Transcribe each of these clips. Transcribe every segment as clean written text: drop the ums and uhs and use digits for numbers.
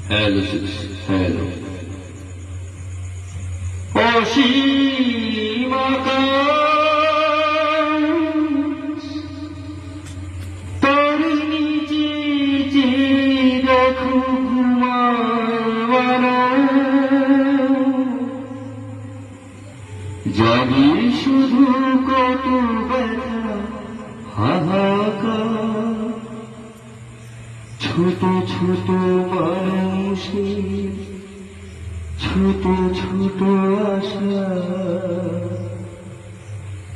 Hello hello অসীম আকাশ তোর নিচে যে দেখো ঘুমানো জানি শুধু কত ব্যথা হাহাকার ছোট ছোট মানুষের ছোট ছোট আশা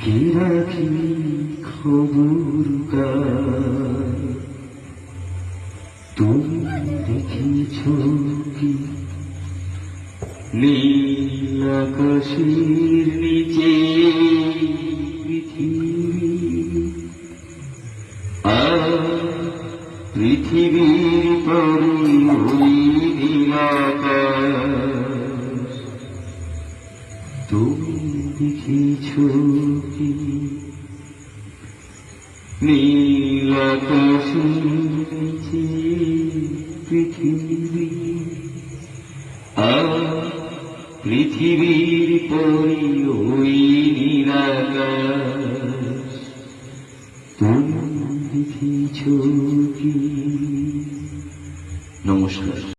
কি রাখি খবর কার তুমি দেখিছ কি নীল আকাশের নিচে পৃথিবীর পরে ওই নীলাকাশ তুমি দেখিছ কি নীল আকাশের নিচে পৃথিবী পৃথিবীর পরে ওই নীলাকাশ তুমি দেখিছ কি। নমস্কার।